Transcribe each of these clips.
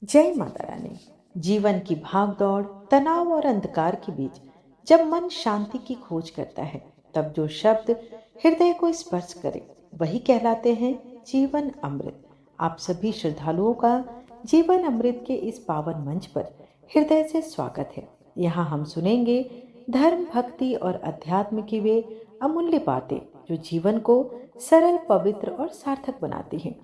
जय माता रानी। जीवन की भागदौड़, तनाव और अंधकार के बीच जब मन शांति की खोज करता है, तब जो शब्द हृदय को स्पर्श करे वही कहलाते हैं जीवन अमृत। आप सभी श्रद्धालुओं का जीवन अमृत के इस पावन मंच पर हृदय से स्वागत है। यहाँ हम सुनेंगे धर्म, भक्ति और अध्यात्म की वे अमूल्य बातें जो जीवन को सरल, पवित्र और सार्थक बनाती हैं।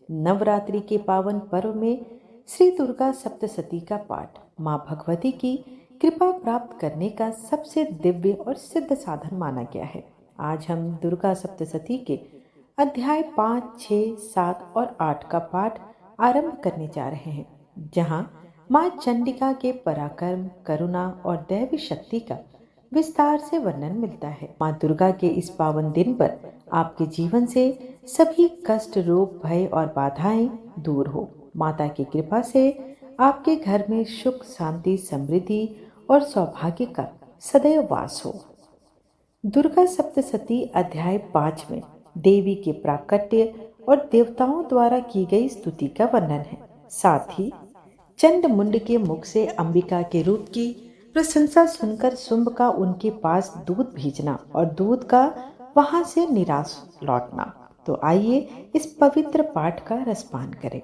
नवरात्रि के पावन पर्व में श्री दुर्गा सप्तशती का पाठ माँ भगवती की कृपा प्राप्त करने का सबसे दिव्य और सिद्ध साधन माना गया है। आज हम दुर्गा सप्तशती के अध्याय 5, 6, 7 और 8 का पाठ आरंभ करने जा रहे हैं, जहाँ माँ चंडिका के पराक्रम, करुणा और दैवी शक्ति का विस्तार से वर्णन मिलता है। माँ दुर्गा के इस पावन दिन पर आपके जीवन से सभी कष्ट, रोग, भय और बाधाएं दूर हो। माता की कृपा से आपके घर में सुख, शांति, समृद्धि और सौभाग्य का सदैव वास हो। दुर्गा सप्तशती अध्याय 5 में देवी के प्राकट्य और देवताओं द्वारा की गई स्तुति का वर्णन है। साथ ही चंड मुंड के मुख से अंबिका के रूप की प्रशंसा सुनकर शुंभ का उनके पास दूध भेजना और दूध का वहां से निराश लौटना। तो आइए इस पवित्र पाठ का रसपान करें।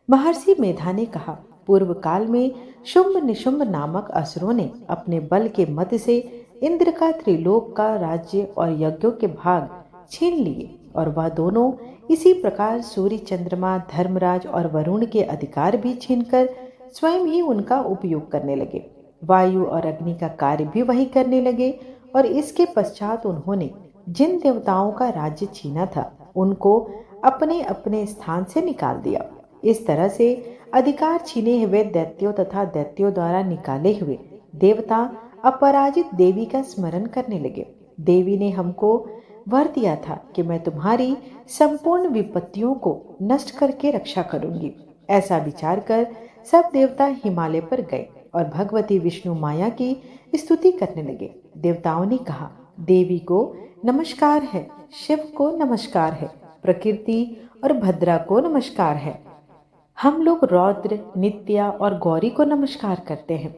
महर्षि मेधा ने कहा, पूर्व काल में शुंभ निशुंभ नामक असुरों ने अपने बल के मद से इंद्र का त्रिलोक का राज्य और यज्ञों के भाग छीन लिए और वह दोनों इसी प्रकार सूर्य, चंद्रमा, धर्मराज और वरुण के अधिकार भी छीनकर स्वयं ही उनका उपयोग करने लगे। वायु और अग्नि का कार्य भी वही करने लगे और इसके पश्चात उन्होंने जिन देवताओं का राज्य छीना था उनको अपने अपने स्थान से निकाल दिया। इस तरह से अधिकार छीने हुए दैत्यों तथा दैत्यों द्वारा निकाले हुए देवता अपराजित देवी का स्मरण करने लगे। देवी ने हमको वर दिया था कि मैं तुम्हारी संपूर्ण विपत्तियों को नष्ट करके रक्षा करूंगी। ऐसा विचार कर सब देवता हिमालय पर गए और भगवती विष्णु माया की स्तुति करने लगे। देवताओं ने कहा, देवी को नमस्कार है, शिव को नमस्कार है, प्रकृति और भद्रा को नमस्कार है। हम लोग रौद्र, नित्या और गौरी को नमस्कार करते हैं।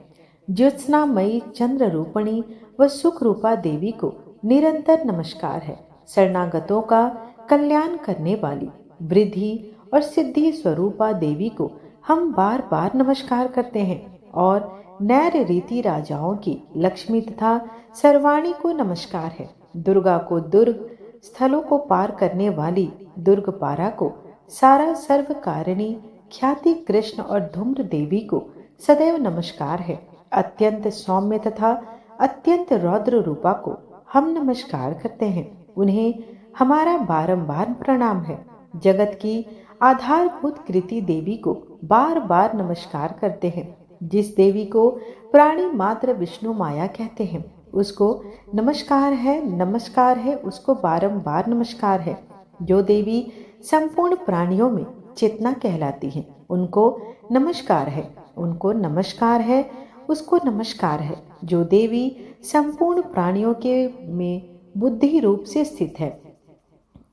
ज्योत्सनामयी, चंद्र रूपणी व सुख रूपा देवी को निरंतर नमस्कार है। शरणागतों का कल्याण करने वाली वृद्धि और सिद्धि स्वरूपा देवी को हम बार बार नमस्कार करते हैं और नैर रीति राजाओं की लक्ष्मी तथा सर्वाणी को नमस्कार है। दुर्गा को दुर्ग, स्थलों को पार करने वाली दुर्गपारा को, सारा सर्व कारिणी ख्याति कृष्ण और धूम्र देवी को सदैव नमस्कार है। अत्यंत सौम्य तथा अत्यंत रौद्र रूपा को हम नमस्कार करते हैं। उन्हें हमारा बारंबार प्रणाम है। जगत की आधारभूत कृति देवी को बार बार नमस्कार करते हैं। जिस देवी को प्राणी मात्र विष्णु माया कहते हैं उसको नमस्कार है, नमस्कार है, उसको बारंबार नमस्कार है। जो देवी संपूर्ण प्राणियों में चेतना कहलाती है उनको नमस्कार है, उनको नमस्कार है, उसको नमस्कार है। जो देवी संपूर्ण प्राणियों के में बुद्धि रूप से स्थित है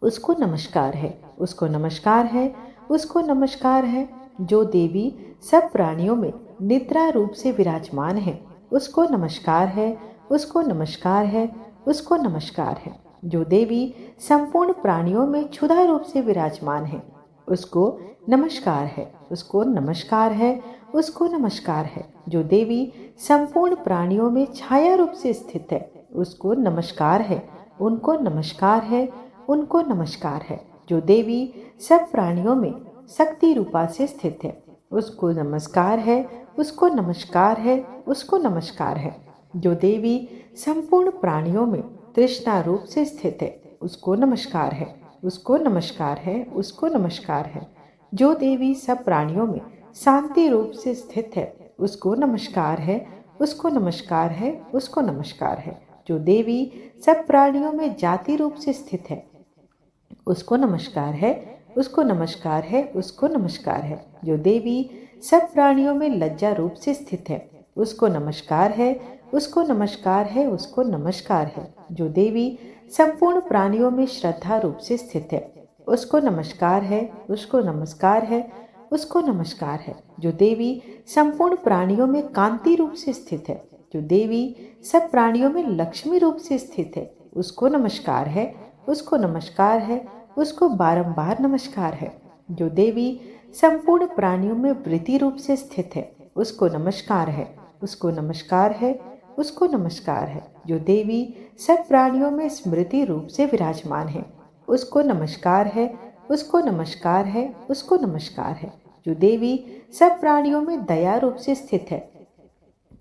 उसको नमस्कार है, उसको नमस्कार है, उसको नमस्कार है। जो देवी सब प्राणियों में निद्रा रूप से विराजमान है उसको नमस्कार है, उसको नमस्कार है, उसको नमस्कार है। जो देवी संपूर्ण प्राणियों में क्षुधा रूप से विराजमान है उसको नमस्कार है, उसको नमस्कार है, उसको नमस्कार है। जो देवी संपूर्ण प्राणियों में छाया रूप से स्थित है उसको नमस्कार है, उनको नमस्कार है, उनको नमस्कार है। जो देवी सब प्राणियों में शक्ति रूपा से स्थित है उसको नमस्कार है, उसको नमस्कार है, उसको नमस्कार है। जो देवी संपूर्ण प्राणियों में तृष्णा रूप से स्थित है उसको नमस्कार है, उसको नमस्कार है, उसको नमस्कार है। जो देवी सब प्राणियों में शांति रूप से स्थित है उसको नमस्कार है, उसको नमस्कार है, उसको नमस्कार है। जो देवी सब प्राणियों में जाति रूप से स्थित है उसको नमस्कार है, उसको नमस्कार है, उसको नमस्कार है। जो देवी सब प्राणियों में लज्जा रूप से स्थित है उसको नमस्कार है, उसको नमस्कार है, उसको नमस्कार है। जो देवी संपूर्ण प्राणियों में श्रद्धा रूप से स्थित है उसको नमस्कार है, उसको नमस्कार है, उसको नमस्कार है। जो देवी संपूर्ण प्राणियों में कांति रूप से स्थित है, जो देवी सब प्राणियों में लक्ष्मी रूप से स्थित है, उसको नमस्कार है, उसको नमस्कार है, उसको बारंबार नमस्कार है। जो देवी संपूर्ण प्राणियों में वृत्ति रूप से स्थित है, उसको नमस्कार है, उसको नमस्कार है, उसको नमस्कार है। जो देवी सब प्राणियों में स्मृति रूप से विराजमान है, उसको नमस्कार है, उसको नमस्कार है, उसको नमस्कार है। जो देवी सब प्राणियों में दया रूप से स्थित है,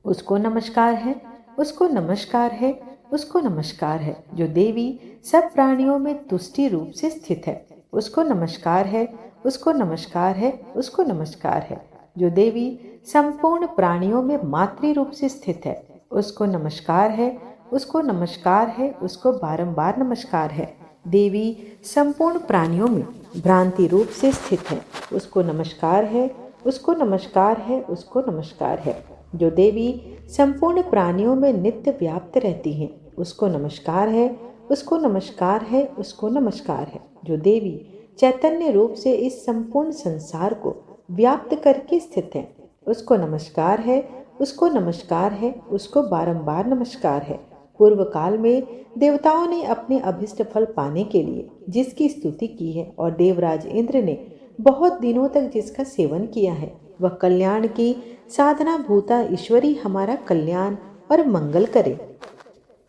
उसको नमस्कार है, उसको नमस्कार है, उसको नमस्कार है। जो देवी सब प्राणियों में तुष्टि रूप से स्थित है, उसको नमस्कार है, उसको नमस्कार है, उसको नमस्कार है। जो देवी संपूर्ण प्राणियों में मातृ रूप से स्थित है, उसको नमस्कार है, उसको नमस्कार है, उसको बारंबार नमस्कार है। देवी संपूर्ण प्राणियों में भ्रांति रूप से स्थित है, उसको नमस्कार है, उसको नमस्कार है, उसको नमस्कार है। जो देवी संपूर्ण प्राणियों में नित्य व्याप्त रहती हैं, उसको नमस्कार है, उसको नमस्कार है, उसको नमस्कार है। जो देवी चैतन्य रूप से इस संपूर्ण संसार को व्याप्त करके स्थित है, उसको नमस्कार है, उसको नमस्कार है, उसको बारंबार नमस्कार है। पूर्व काल में देवताओं ने अपने अभिष्ट फल पाने के लिए जिसकी स्तुति की है और देवराज इंद्र ने बहुत दिनों तक जिसका सेवन किया है, वह कल्याण की साधना भूता ईश्वरी हमारा कल्याण और मंगल करे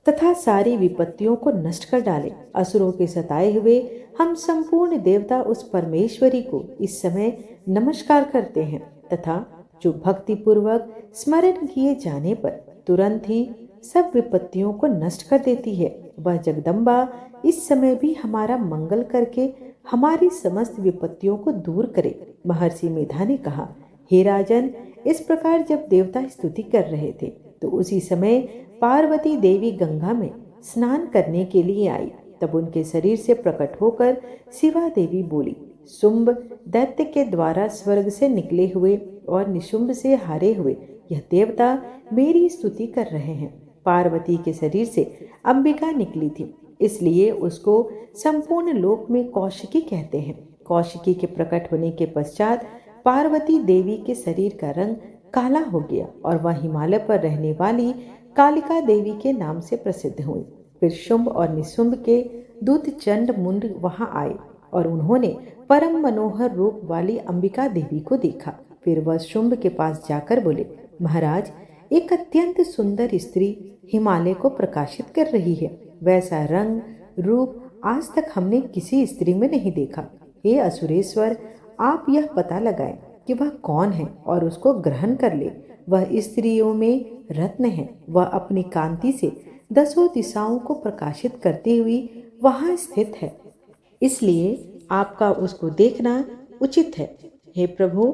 तथा सारी विपत्तियों को नष्ट कर डाले। असुरों के सताए हुए हम संपूर्ण देवता उस परमेश्वरी को इस समय नमस्कार करते हैं तथा जो भक्ति पूर्वक स्मरण किए जाने पर तुरंत ही सब विपत्तियों को नष्ट कर देती है। वह जगदम्बा इस समय भी हमारा मंगल करके हमारी समस्त विपत्तियों को दूर करे। महर्षि मेधा ने कहा, हे राजन, इस प्रकार जब देवता स्तुति कर रहे थे तो उसी समय पार्वती देवी गंगा में स्नान करने के लिए आई। तब उनके शरीर से प्रकट होकर शिवा देवी बोली, शुंभ दैत्य के द्वारा स्वर्ग से निकले हुए और निशुंभ से हारे हुए यह देवता मेरी स्तुति कर रहे हैं। पार्वती के शरीर से अंबिका निकली थी, इसलिए उसको संपूर्ण लोक में कौशिकी कहते हैं। कौशिकी के प्रकट होने के पश्चात पार्वती देवी के शरीर का रंग काला हो गया और वह हिमालय पर रहने वाली कालिका देवी के नाम से प्रसिद्ध हुई। फिर शुंभ और निशुंभ के दूत चंड मुंड वहां आए और उन्होंने परम मनोहर रूप वाली अंबिका देवी को देखा। फिर वह शुंभ के पास जाकर बोले, महाराज, एक अत्यंत सुंदर स्त्री हिमालय को प्रकाशित कर रही है। वैसा रंग रूप आज तक हमने किसी स्त्री में नहीं देखा। हे असुरेश्वर, आप यह पता लगाएं कि वह कौन है और उसको ग्रहण कर ले। वह स्त्रियों में रत्न है। वह अपनी कांति से दसों दिशाओं को प्रकाशित करती हुई वहां स्थित है, इसलिए आपका उसको देखना उचित है। हे प्रभु,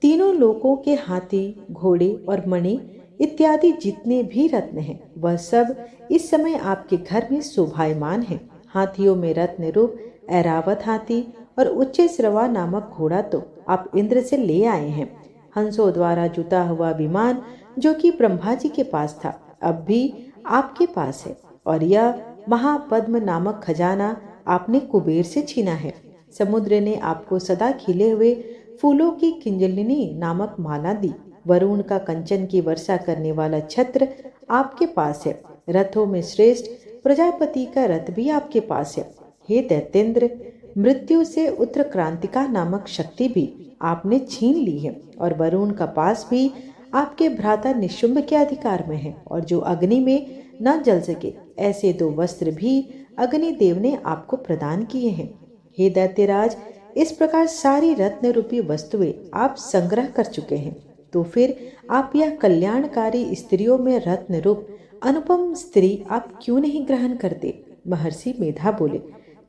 तीनों लोकों के हाथी, घोड़े और मणि इत्यादि जितने भी रत्न हैं, वह सब इस समय आपके घर में शोभायमान है। हाथियों में रत्न रूप ऐरावत हाथी और उच्च श्रवा नामक घोड़ा तो आप इंद्र से ले आए हैं। हंसों द्वारा जुता हुआ विमान जो कि ब्रह्मा जी के पास था, अब भी आपके पास है। और यह महापद्म नामक खजाना आपने कुबेर से छीना है। समुद्र ने आपको सदा खिले हुए फूलों की किंजलिनी नामक माला दी। वरुण का कंचन की वर्षा करने वाला छत्र आपके पास है। रथों में श्रेष्ठ प्रजापति का रथ भी आपके पास है। हे दैत्येंद्र, मृत्यु से उत्तरक्रांतिका नामक शक्ति भी आपने छीन ली है और वरुण का पास भी आपके भ्राता निशुंभ के अधिकार में है। और जो अग्नि में न जल सके ऐसे दो वस्त्र भी अग्निदेव ने आपको प्रदान किए हैं। हे दैत्यराज, इस प्रकार सारी रत्न रूपी वस्तुएं आप संग्रह कर चुके हैं, तो फिर आप यह कल्याणकारी स्त्रियों में रत्न रूप अनुपम स्त्री आप क्यों नहीं ग्रहण करते? महर्षि मेधा बोले।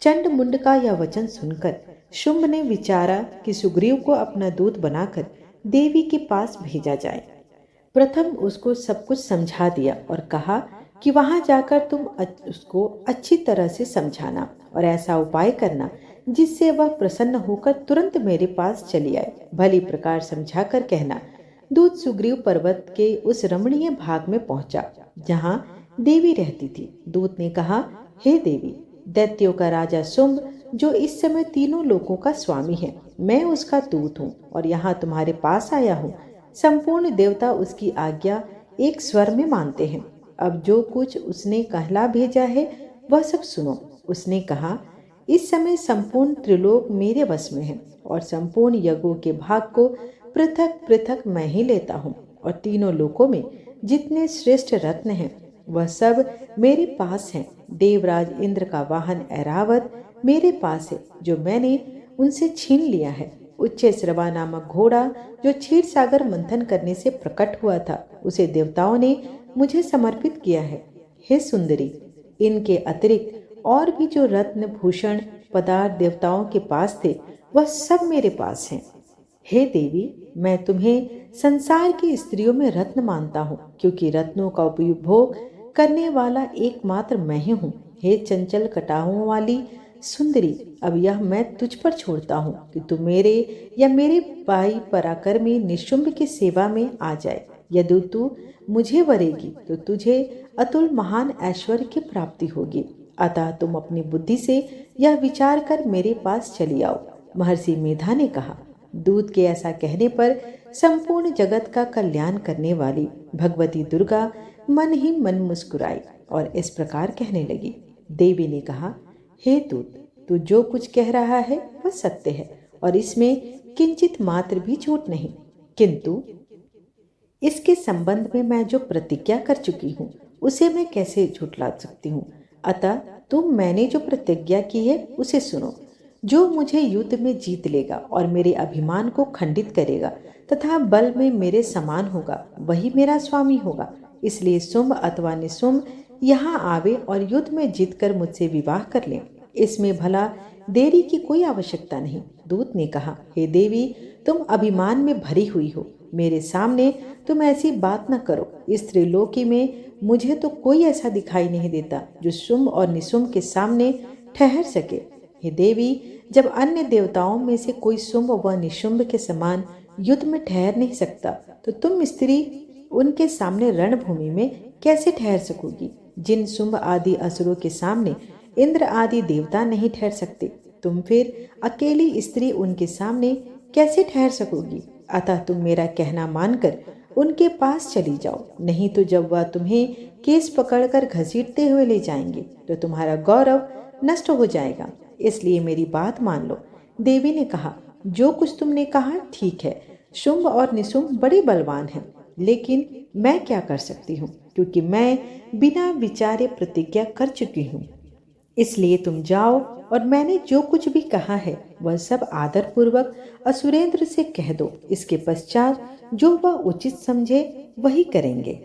चंड मुंड का यह वचन सुनकर शुंभ ने विचारा कि सुग्रीव को अपना दूत बनाकर देवी के पास भेजा जाए। प्रथम उसको सब कुछ समझा दिया और कहा कि वहां जाकर तुम उसको अच्छी तरह से समझाना और ऐसा उपाय करना जिससे वह प्रसन्न होकर तुरंत मेरे पास चली आए। भली प्रकार समझा कर कहना। दूत सुग्रीव पर्वत के उस रमणीय भाग में पहुंचा जहां देवी रहती थी। दूत ने कहा, हे देवी, दैत्यों का राजा शुंभ जो इस समय तीनों लोकों का स्वामी है। मैं उसका दूत हूँ और यहाँ तुम्हारे पास आया हूँ। संपूर्ण देवता उसकी आज्ञा एक स्वर में मानते हैं। अब जो कुछ उसने कहला भेजा है वह सब सुनो। उसने कहा, इस समय संपूर्ण त्रिलोक मेरे वश में है और संपूर्ण यज्ञों के भाग को पृथक पृथक मैं ही लेता हूँ और तीनों लोकों में जितने श्रेष्ठ रत्न हैं वह सब मेरे पास हैं। देवराज इंद्र का वाहन ऐरावत मेरे पास है जो मैंने उनसे छीन लिया है। उच्च श्रवा नामक घोड़ा जो क्षीर सागर मंथन करने से प्रकट हुआ था उसे देवताओं ने मुझे समर्पित किया है। हे सुंदरी, इनके अतिरिक्त और भी जो रत्न भूषण पदार्थ देवताओं के पास थे वह सब मेरे पास हैं। हे देवी, मैं तुम्हें संसार की स्त्रियों में रत्न मानता हूँ क्योंकि रत्नों का उपभोग करने वाला एकमात्र मैं ही हूँ। हे चंचल कटाहों वाली सुंदरी, अब यह मैं तुझ पर छोड़ता हूँ कि तू मेरे या मेरे भाई पराक्रमी निशुंभ की सेवा में आ जाए। यदि तू मुझे वरेगी तो तुझे अतुल महान ऐश्वर्य की प्राप्ति होगी। अतः तुम अपनी बुद्धि से यह विचार कर मेरे पास चली आओ। महर्षि मेधा ने कहा। दूत के ऐसा कहने पर संपूर्ण जगत का कल्याण करने वाली भगवती दुर्गा मन ही मन मुस्कुराई और इस प्रकार कहने लगी। देवी ने कहा, हे दूत, तू जो कुछ कह रहा है वह सत्य है और इसमें किंचित मात्र भी झूठ नहीं, किंतु इसके संबंध में मैं जो प्रतिज्ञा कर चुकी हूँ उसे मैं कैसे झुठला सकती हूँ। अतः तुम मैंने जो प्रतिज्ञा की है उसे सुनो। जो मुझे युद्ध में जीत लेगा और मेरे अभिमान को खंडित करेगा तथा बल में मेरे समान होगा वही मेरा स्वामी होगा। इसलिए शुंभ अथवा निशुंभ यहाँ आवे और युद्ध में जीतकर मुझसे विवाह कर ले। इसमें भला देरी की कोई आवश्यकता नहीं। दूत ने कहा, हे देवी, तुम अभिमान में भरी हुई हो। मेरे सामने तुम ऐसी बात न करो। इस त्रिलोकी में मुझे तो कोई ऐसा दिखाई नहीं देता जो शुंभ और निशुंभ के सामने ठहर सके। हे देवी, जब अन्य देवताओं में से कोई शुंभ व निशुंभ के समान युद्ध में ठहर नहीं सकता तो तुम स्त्री उनके सामने रणभूमि में कैसे ठहर सकोगी। जिन शुंभ आदि असुरों के सामने इंद्र आदि देवता नहीं ठहर सकते, तुम फिर अकेली स्त्री उनके सामने कैसे ठहर सकोगी। अतः तुम मेरा कहना मानकर उनके पास चली जाओ, नहीं तो जब वह तुम्हें केस पकड़कर घसीटते हुए ले जाएंगे तो तुम्हारा गौरव नष्ट हो जाएगा। इसलिए मेरी बात मान लो। देवी ने कहा, जो कुछ तुमने कहा ठीक है। शुंभ और निशुंभ बड़े बलवान हैं, लेकिन मैं क्या कर सकती हूँ क्योंकि मैं बिना विचारे प्रतिज्ञा कर चुकी हूँ। इसलिए तुम जाओ और मैंने जो कुछ भी कहा है वह सब आदर पूर्वक असुरेंद्र से कह दो। इसके पश्चात जो वह उचित समझे वही करेंगे।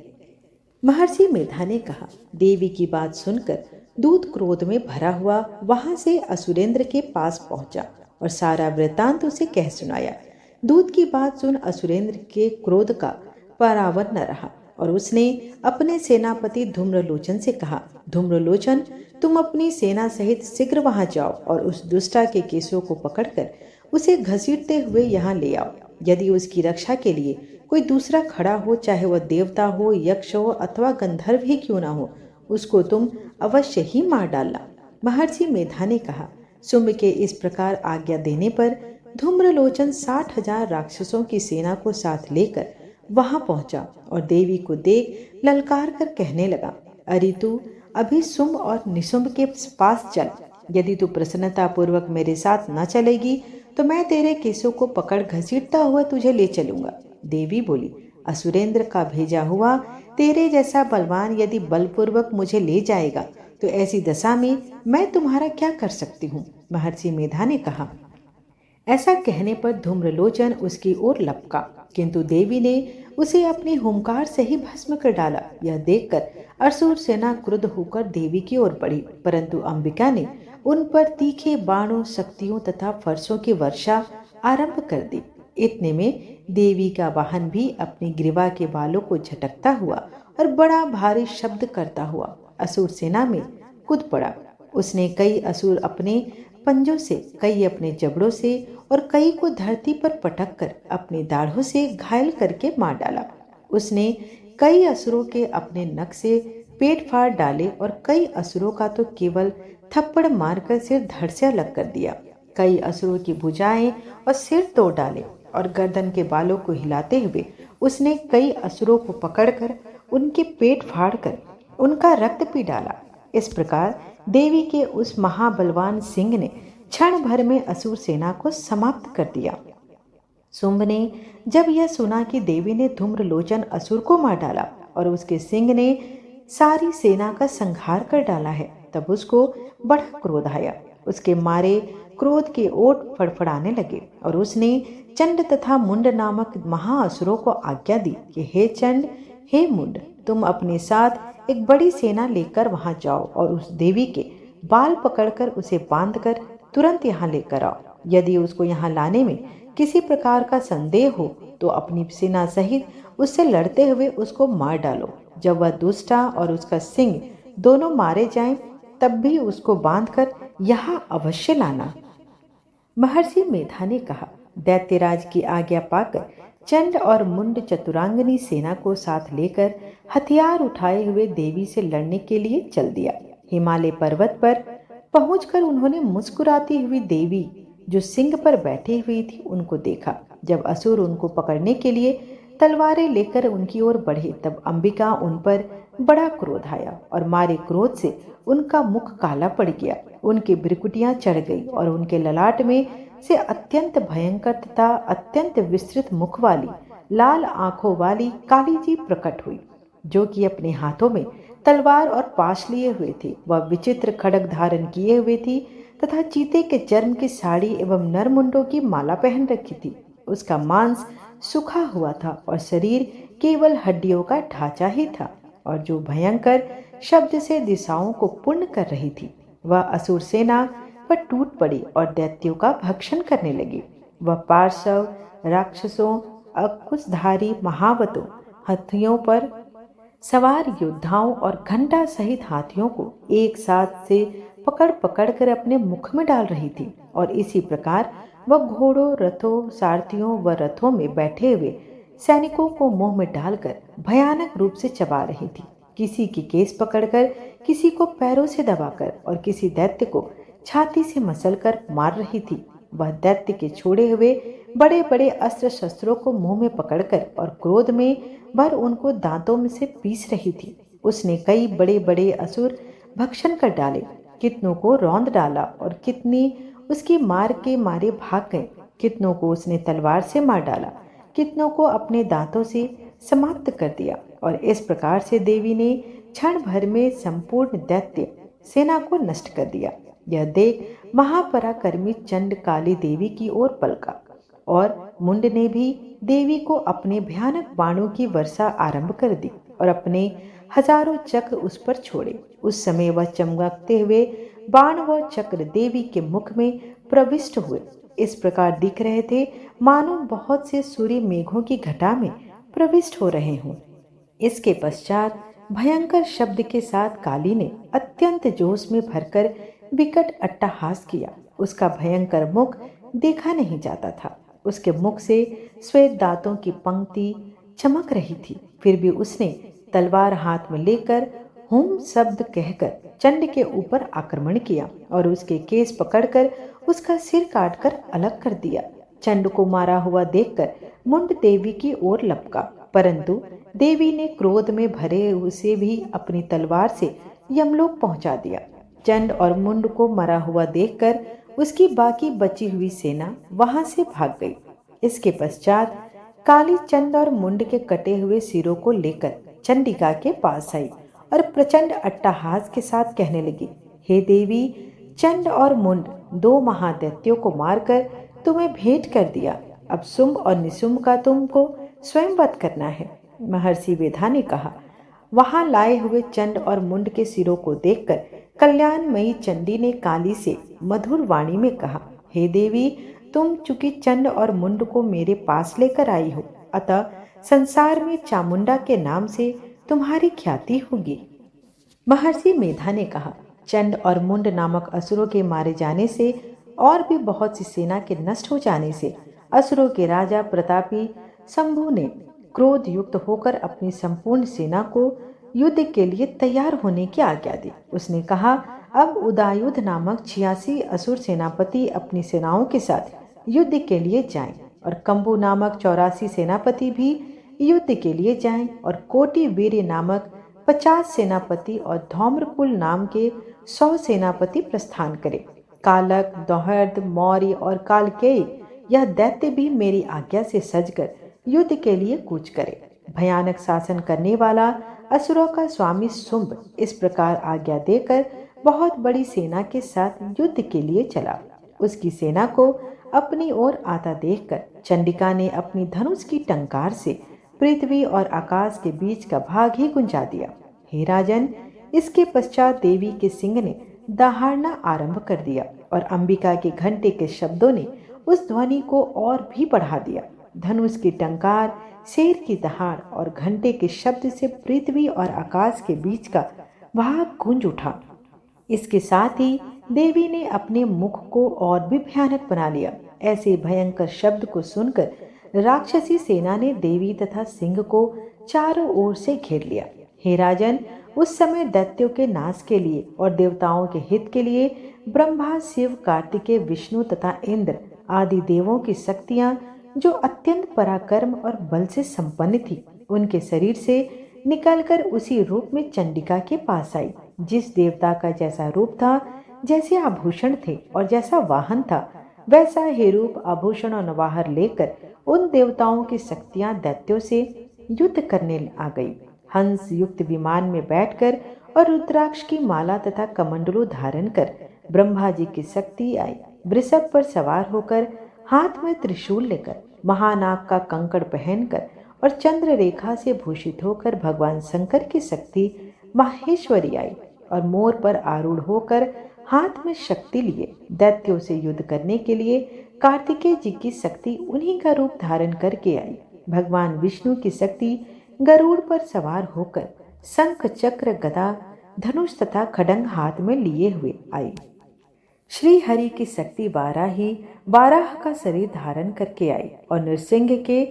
महर्षि मेधा ने कहा। देवी की बात सुनकर दूत क्रोध में भरा हुआ वहां से असुरेंद्र के पास पहुंचा और सारा वृतांत उसे कह सुनाया। दूत की बात सुन असुरेंद्र के क्रोध का परावर न रहा और उसने अपने सेनापति धूम्रलोचन से कहा, धूम्रलोचन, तुम अपनी सेना सहित शीघ्र वहां जाओ और उस दुष्टा के केसों को पकड़कर उसे घसीटते हुए यहाँ ले आओ। यदि उसकी रक्षा के लिए कोई दूसरा खड़ा हो, चाहे वह देवता हो, यक्ष हो अथवा गंधर्व ही क्यों ना हो, उसको तुम अवश्य ही मार डालना। महर्षि मेधा ने कहा। शुंभ के इस प्रकार आज्ञा देने पर धूम्रलोचन 60,000 राक्षसों की सेना को साथ लेकर वहां पहुंचा और देवी को देख ललकार कर कहने लगा, अरे तू अभी शुंभ और निशुंभ के पास चल। यदि तू प्रसन्नता पूर्वक मेरे साथ न चलेगी तो मैं तेरे केसों को पकड़ घसीटता हुआ तुझे ले चलूंगा। देवी बोली, असुरेंद्र का भेजा हुआ तेरे जैसा बलवान यदि बलपूर्वक मुझे ले जाएगा तो ऐसी दशा में मैं तुम्हारा क्या कर सकती हूँ। महर्षि मेधा ने कहा। ऐसा कहने पर धूम्रलोचन उसकी ओर लपका, किंतु देवी ने उसे अपने हुंकार से ही भस्म कर डाला। यह देखकर असुर सेना क्रुद्ध होकर देवी की ओर बढ़ी, परंतु अंबिका ने उन पर तीखे बाणों, शक्तियों तथा फरसों की वर्षा आरंभ कर दी। इतने में देवी का वाहन भी अपनी ग्रीवा के बालों को झटकता हुआ और बड़ा भारी शब्द करता हुआ असुर सेना में कूद पड़ा। उसने कई असुर अपने पंजों से, कई अपने जबड़ों से और कई को धरती पर पटक कर अपने दाढ़ों से घायल करके मार डाला। उसने कई असुरों के अपने नख से पेट फाड़ डाले और कई असुरों का तो केवल थप्पड़ मारकर सिर धड़ से अलग कर दिया। कई असुरों की भुजाएं और सिर तोड़ डाले और गर्दन के बालों को हिलाते हुए उसने कई असुरों को पकड़कर उनके पेट फाड़कर उनका रक्त पी डाला। इस प्रकार देवी के उस महाबलवान सिंह ने क्षण भर में असुर सेना को समाप्त कर दिया। शुंभ ने जब यह सुना कि देवी ने धूम्रलोचन असुर को मार डाला और उसके सिंह ने सारी सेना का संहार कर डाला है, तब उसको बड़ा क्रोध आया। उसके मारे क्रोध के ओट फड़फड़ाने लगे और उसने चंड तथा मुंड नामक महाअसुरों को आज्ञा दी कि हे चंड, हे मुंड, तुम अपने साथ एक बड़ी सेना लेकर वहां जाओ और उस देवी के बाल पकड़कर उसे बांधकर तुरंत यहाँ लेकर आओ। यदि उसको यहाँ लाने में किसी प्रकार का संदेह हो तो अपनी सेना सहित उससे लड़ते हुए उसको मार डालो। जब वह दुष्टा और उसका सिंह दोनों मारे जाएं, तब भी उसको बांधकर यहाँ अवश्य लाना। महर्षि मेधा ने कहा। दैत्यराज की आज्ञा पाकर चंड और मुंड चतुरांगनी सेना को साथ लेकर हथियार उठाए हुए देवी से लड़ने के लिए चल दिया। हिमालय पर्वत पर पहुंचकर उन्होंने मुस्कुराती हुई देवी जो सिंह पर बैठी हुई थी उनको देखा। जब असुर उनको पकड़ने के लिए तलवारें लेकर उनकी ओर बढ़े, तब अंबिका उन पर बड़ा क्रोध आया और मारे क्रोध से उनका मुख काला पड़ गया। उनकी भ्रिकुटियां चढ़ गई और उनके ललाट में से अत्यंत भयंकर तथा अत्यंत विस्तृत मुख वाली लाल आंखों वाली काली जी प्रकट हुई, जो कि अपने हाथों में तलवार और पाश लिए हुए थी। वह विचित्र खड्ग धारण किए हुए थी तथा चीते के चर्म की साड़ी एवं नरमुंडों की माला पहन रखी थी। उसका मांस सूखा हुआ था और शरीर केवल हड्डियों का ढांचा ही था, और जो भयंकर शब्द से दिशाओं को पूर्ण कर रही थी। वह असुर सेना पर टूट पड़ी और दैत्यों का भक्षण करने लगी। वह पार्श्व राक्षसों, अकुशधारी महावतों, हाथियों पर सवार योद्धाओं और घंटा सहित हाथियों को एक साथ से पकड़ पकड़ कर अपने मुख में डाल रही थी, और इसी प्रकार वह घोड़ों, रथों, सारथियों व रथों में बैठे हुए सैनिकों को मुंह में डालकर भयानक रूप से चबा रही थी। किसी की केस पकड़कर, किसी को पैरों से दबाकर और किसी दैत्य को छाती से मसलकर मार रही थी। वह दैत्य के छोड़े हुए बड़े बड़े अस्त्र शस्त्रों को मुंह में पकड़कर और क्रोध में भर उनको दांतों में से पीस रही थी। उसने कई बड़े बड़े असुर भक्षण कर डाले, कितनों को रौंद डाला और कितनी उसकी मार के मारे भाग गए। कितनों को उसने तलवार से मार डाला, कितनों को अपने दांतों से समाप्त कर दिया। और इस प्रकार से देवी ने क्षण भर में संपूर्ण दैत्य सेना को नष्ट कर दिया। यह देख महापराक्रमी चंड काली देवी की ओर पलका, और मुंड ने भी देवी को अपने भयानक बाणों की वर्षा आरंभ कर दी और अपने हजारों चक्र उस पर छोड़े। उस समय वह चमकते हुए बाण व चक्र देवी के मुख में प्रविष्ट हुए। इस प्रकार दिख रहे थे मानो बहुत से सूर्य मेघों की घटा में प्रविष्ट हो रहे हों। इसके पश्चात भयंकर शब्द के साथ काली ने अत्यंत जोश में भरकर विकट अट्टहास किया। उसका भयंकर मुख देखा नहीं जाता था। उसके मुख से श्वेत दांतों की पंक्ति चमक रही थी। फिर भी उसने तलवार हाथ में लेकर हुम शब्द कहकर चंड के ऊपर आक्रमण किया और उसके केस पकड़कर उसका सिर काटकर अलग कर दिया। चंड को मारा हुआ देखकर मुंड देवी की ओर लपका, परंतु देवी ने क्रोध में भरे उसे भी अपनी तलवार से यमलोक पहुंचा दिया। चंड और मुंड को मरा हुआ देखकर उसकी बाकी बची हुई सेना वहां से भाग गई। इसके पश्चात काली चंड और मुंड के कटे हुए सिरों को लेकर चंडिका के पास आई और प्रचंड अट्टहास के साथ कहने लगी, हे देवी, चंड और मुंड दो महादैत्यों को मारकर तुम्हें भेंट कर दिया। अब शुंभ और निशुंभ का तुमको स्वयं वध करना है। महर्षि वेधा ने कहा। वहां लाए हुए चंड और मुंड के सिरों को देखकर कल्याणमयी चंडी ने काली से मधुर वाणी में कहा, हे देवी, तुम चूंकि चंड और मुंड को मेरे पास लेकर आई हो, अतः संसार में चामुंडा के नाम से तुम्हारी ख्याति होगी। महर्षि मेधा ने कहा, चंड और मुंड नामक असुरों के मारे जाने से और भी बहुत सी सेना के नष्ट हो जाने से असुरों के राजा प्रतापी शंभु ने क्रोध युक्त होकर अपनी संपूर्ण सेना को युद्ध के लिए तैयार होने की आज्ञा दी। उसने कहा, अब उदायुध नामक 86 असुर सेनापति अपनी सेनाओं के साथ युद्ध के लिए जाएं और कंबु नामक 84 सेनापति भी युद्ध के लिए जाएं और कोटि वीर्य नामक 50 सेनापति और धौम्रकुल नाम के 100 सेनापति प्रस्थान करें। कालक, दोहर्द, मौर्य और कालकेय यह दैत्य भी मेरी आज्ञा से सजकर युद्ध के लिए कूच करे। भयानक शासन करने वाला असुरों का स्वामी शुंभ इस प्रकार आज्ञा देकर बहुत बड़ी सेना के साथ युद्ध के लिए चला। उसकी सेना को अपनी ओर आता देखकर चंडिका ने अपनी धनुष की टंकार से पृथ्वी और आकाश के बीच का भाग ही गुंजा दिया। हे राजन, इसके पश्चात देवी के सिंह ने दहाड़ना आरंभ कर दिया और अंबिका के घंटे के शब्दों ने उस ध्वनि को और भी बढ़ा दिया। धनुष की टंकार, शेर की दहाड़ और घंटे के शब्द से पृथ्वी और आकाश के बीच का भाग गूंज उठा। इसके साथ ही देवी ने अपने मुख को और भी भयानक बना लिया। ऐसे भयंकर शब्द को सुनकर राक्षसी सेना ने देवी तथा सिंह को चारों ओर से घेर लिया। हे राजन, उस समय दैत्यों के नाश के लिए और देवताओं के हित के लिए ब्रह्मा, शिव, कार्तिकेय, विष्णु तथा इंद्र आदि देवों की शक्तियां जो अत्यंत पराक्रम और बल से संपन्न थी, उनके शरीर से निकलकर उसी रूप में चंडिका के पास आई। जिस देवता का जैसा रूप था, जैसे आभूषण थे और जैसा वाहन था, वैसा ही रूप, आभूषण और नवाहर लेकर उन देवताओं की शक्तियां दैत्यों से युद्ध करने आ गई। हंस युक्त विमान में बैठकर और रुद्राक्ष की माला तथा कमंडलू धारण कर ब्रह्मा जी की शक्ति आई। वृषभ पर सवार होकर, हाथ में त्रिशूल लेकर, महानाग का कंकड़ पहनकर और चंद्र रेखा से भूषित होकर भगवान शंकर की शक्ति माहेश्वरी आई और मोर पर आरूढ़ होकर हाथ में शक्ति लिए दैत्यों से युद्ध करने के लिए कार्तिकेय जी की शक्ति उन्हीं का रूप धारण करके आई। भगवान विष्णु की शक्ति गरुड़ पर सवार होकर शंख, चक्र, गदा, धनुष तथा खड्ग हाथ में लिए हुए आई। श्री हरि की शक्ति वाराही वाराह का शरीर धारण करके आई और नृसिंह के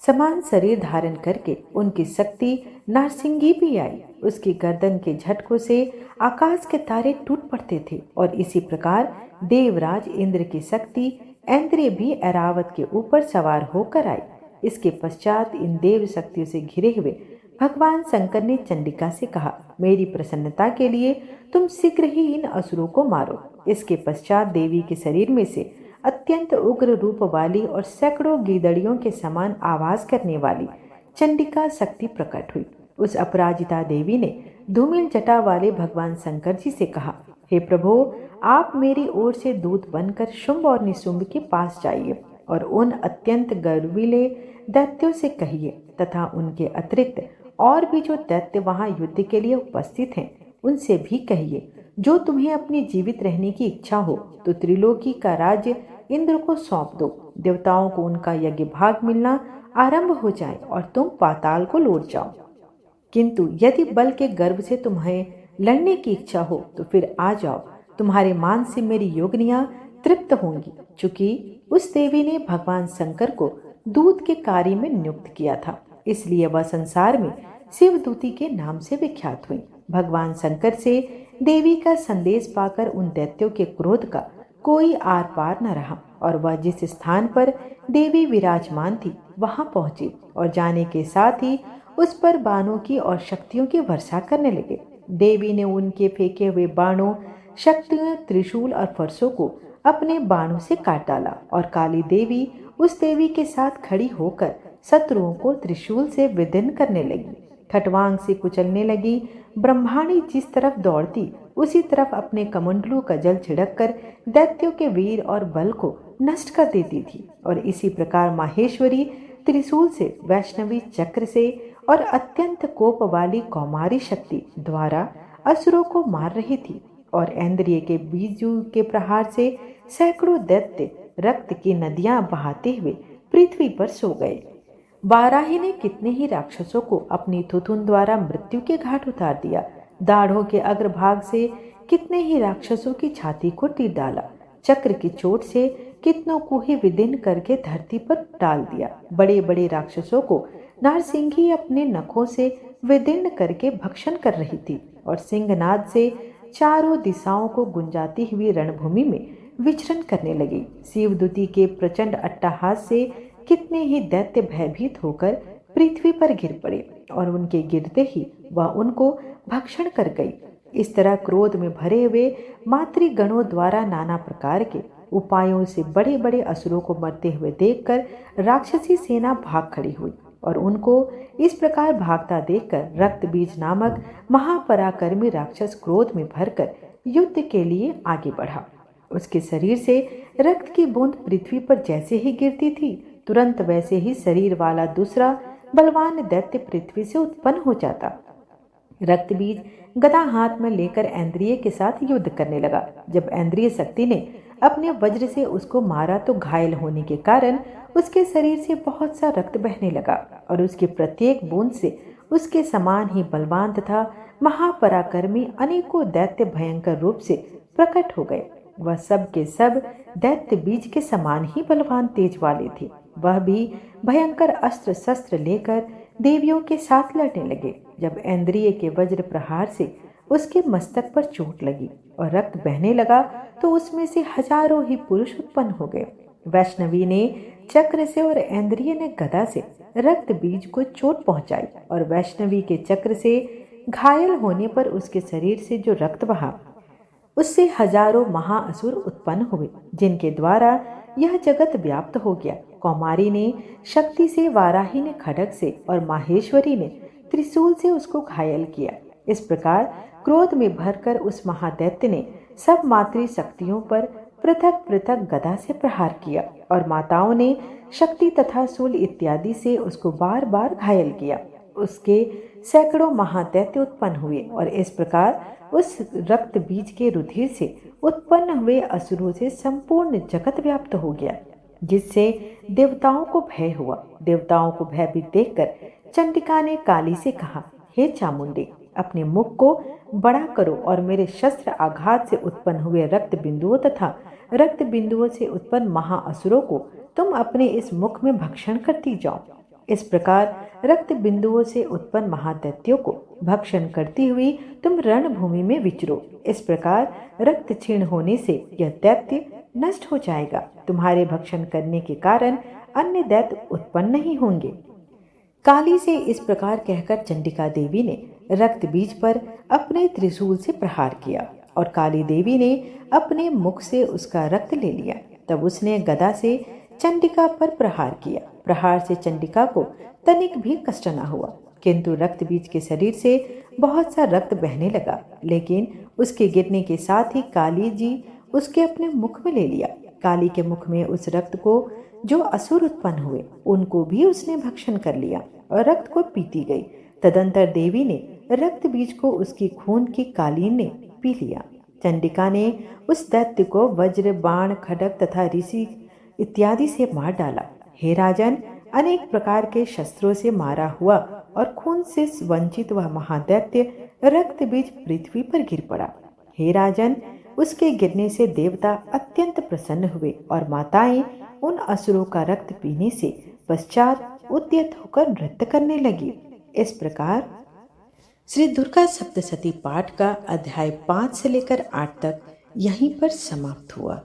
समान शरीर धारण करके उनकी शक्ति नारसिंगी भी आई। उसकी गर्दन के झटकों से आकाश के तारे टूट पड़ते थे और इसी प्रकार देवराज इंद्र की शक्ति ऐन्द्रिय भी ऐरावत के ऊपर सवार होकर आई। इसके पश्चात इन देव शक्तियों से घिरे हुए भगवान शंकर ने चंडिका से कहा, मेरी प्रसन्नता के लिए तुम शीघ्र ही इन असुरों को मारो। इसके पश्चात देवी के शरीर में से अत्यंत उग्र रूप वाली और सैकड़ों गीदड़ियों के समान आवाज करने वाली चंडिका शक्ति प्रकट हुई। उस अपराजिता देवी ने धूमिल जटा वाले भगवान शंकर जी से कहा, हे प्रभु, आप मेरी ओर से दूत बनकर शुंभ और निशुंभ के पास जाइए और उन अत्यंत गर्विले दैत्यों से कहिए तथा उनके अतिरिक्त और भी जो दैत्य वहां युद्ध के लिए उपस्थित हैं, उनसे भी कहिए, जो तुम्हें अपनी जीवित रहने की इच्छा हो तो त्रिलोकी का राज्य इंद्र को सौंप दो। देवताओं को उनका यज्ञ भाग मिलना आरंभ हो जाए और तुम पाताल को लौट जाओ। किंतु यदि बल के गर्भ से तुम्हें लड़ने की इच्छा हो तो फिर आ जाओ, तुम्हारे मान से मेरी योगिनियां तृप्त होंगी। चूंकि उस देवी ने भगवान शंकर को दूत के कार्य में नियुक्त किया था, इसलिए वह संसार में शिवदूती के नाम से विख्यात हुई। भगवान शंकर से देवी का संदेश पाकर उन दैत्यों के क्रोध का कोई आर पार न रहा और वह जिस स्थान पर देवी विराजमान थी वहां पहुंची और जाने के साथ ही उस पर बाणों की और शक्तियों की वर्षा करने लगे। देवी ने उनके फेंके हुए बाणों, शक्तियों, त्रिशूल और फरसों को अपने बाणों से काट डाला और काली देवी उस देवी के साथ खड़ी होकर शत्रुओं को त्रिशूल से विदीर्ण करने लगी, खटवांग से कुचलने लगी। ब्रह्माणी जिस तरफ दौड़ती उसी तरफ अपने कमंडलू का जल छिड़ककर दैत्यों के वीर और बल को नष्ट कर देती थी और इसी प्रकार माहेश्वरी त्रिशूल से, वैष्णवी चक्र से और अत्यंत कोप वाली कौमारी शक्ति द्वारा असुरों को मार रही थी और ऐन्द्रिय के बीजू के प्रहार से सैकड़ों दैत्य रक्त की नदियां बहाते हुए पृथ्वी पर सो गए। वाराही ने कितने ही राक्षसों को अपनी थुथुन द्वारा मृत्यु के घाट उतार दिया। दाढ़ों के अग्रभाग से कितने ही राक्षसों की छाती को तीर डाला। चक्र की चोट से कितनों को ही विदीर्ण करके धरती पर डाल दिया। बड़े बड़े राक्षसों को नारसिंही अपने नखों से विदीर्ण करके भक्षण कर रही थी और सिंहनाद से चारों दिशाओं को गुंजाती हुई रणभूमि में विचरण करने लगी। शिवदूती के प्रचंड अट्टहास से कितने ही दैत्य भयभीत होकर पृथ्वी पर गिर पड़े और उनके गिरते ही वह उनको भक्षण कर गई। इस तरह क्रोध में भरे हुए मातृगणों द्वारा नाना प्रकार के उपायों से बड़े बड़े असुरों को मरते हुए देखकर राक्षसी सेना भाग खड़ी हुई और उनको इस प्रकार भागता देखकर रक्तबीज नामक महापराक्रमी राक्षस क्रोध में भरकर युद्ध के लिए आगे बढ़ा। उसके शरीर से रक्त की बूंद पृथ्वी पर जैसे ही गिरती थी, तुरंत वैसे ही शरीर वाला दूसरा बलवान दैत्य पृथ्वी से उत्पन्न हो जाता। रक्तबीज गदा हाथ में लेकर ऐन्द्रिय के साथ युद्ध करने लगा। जब ऐन्द्रिय शक्ति ने अपने वज्र से उसको मारा तो घायल होने के कारण उसके शरीर से बहुत सा रक्त बहने लगा और उसकी प्रत्येक बूंद से उसके समान ही बलवान तथा महापराक्रमी अनेकों दैत्य भयंकर रूप से प्रकट हो गए। वह सब के सब दैत्य बीज के समान ही बलवान तेज वाले थे। वह भी भयंकर अस्त्र शस्त्र लेकर देवियों के साथ लड़ने लगे। जब ऐन्द्रिय के वज्र प्रहार से उसके मस्तक पर चोट लगी और रक्त बहने लगा तो उसमें से हजारों ही पुरुष उत्पन्न हो गए। वैष्णवी ने चक्र से और ऐन्द्रिय ने गदा से रक्त बीज को चोट पहुंचाई और वैष्णवी के चक्र से घायल होने पर उसके शरीर से जो रक्त बहा उससे हजारों महाअसुर उत्पन्न हुए, जिनके द्वारा यह जगत व्याप्त हो गया। कौमारी ने शक्ति से, वाराही ने खड्ग से और माहेश्वरी ने त्रिशूल से उसको घायल किया। इस प्रकार क्रोध में भरकर उस महादैत्य ने सब मातृ शक्तियों पर पृथक पृथक गदा से प्रहार किया और माताओं ने शक्ति तथा शूल इत्यादि से उसको बार बार घायल किया। उसके सैकड़ों महादैत्य उत्पन्न हुए और इस प्रकार उस रक्त बीज के रुधिर से उत्पन्न हुए असुरों से संपूर्ण जगत व्याप्त हो गया, जिससे देवताओं को भय हुआ। देवताओं को भयभीत देखकर चंडिका ने काली से कहा, हे चामुंडी, अपने मुख को बड़ा करो और मेरे शस्त्र आघात से उत्पन्न हुए रक्त बिंदुओं तथा रक्त बिंदुओं से उत्पन्न महाअसुरों को तुम अपने इस मुख में भक्षण करती जाओ। इस प्रकार रक्त बिंदुओं से उत्पन्न महादैत्यों को भक्षण करती हुई तुम रणभूमि में विचरो। इस प्रकार रक्त क्षीण होने से यह दैत्य नष्ट हो जाएगा। तुम्हारे भक्षण करने के कारण अन्य दैत्य उत्पन्न नहीं होंगे। काली से इस प्रकार कहकर चंडिका देवी ने रक्त बीज पर अपने त्रिशूल से प्रहार किया और काली देवी ने अपने मुख से उसका रक्त ले लिया। तब उसने गदा से चंडिका पर प्रहार किया। प्रहार से चंडिका को तनिक भी कष्ट न हुआ, किंतु रक्त बीज के शरीर से बहुत सा रक्त बहने लगा। लेकिन उसके गिरने के साथ ही काली जी उसके अपने मुख में ले लिया। काली के मुख में उस रक्त को जो असुर उत्पन्न हुए उनको भी उसने भक्षण कर लिया और रक्त को पीती गई। तदंतर देवी ने रक्त बीज को उसकी खून की कालीन ने पी लिया। चंडिका ने उस दैत्य को वज्र, बाण, खड्ग तथा ऋषि इत्यादि से मार डाला। हे राजन, अनेक प्रकार के शस्त्रों से मारा हुआ और खून से वंचित वह महादैत्य रक्त बीज पृथ्वी पर गिर पड़ा। हे राजन, उसके गिरने से देवता अत्यंत प्रसन्न हुए और माताएं उन असुरों का रक्त पीने से पश्चात उद्यत होकर नृत्य करने लगी। इस प्रकार श्री दुर्गा सप्तशती पाठ का अध्याय 5 से लेकर 8 तक यहीं पर समाप्त हुआ।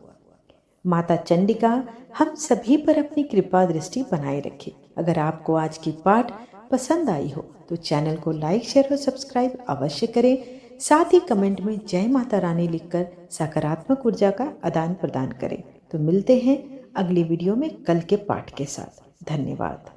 माता चंडिका हम सभी पर अपनी कृपा दृष्टि बनाए रखे। अगर आपको आज की पाठ पसंद आई हो तो चैनल को लाइक, शेयर और सब्सक्राइब अवश्य करें। साथ ही कमेंट में जय माता रानी लिखकर सकारात्मक ऊर्जा का आदान प्रदान करें। तो मिलते हैं अगली वीडियो में कल के पाठ के साथ। धन्यवाद।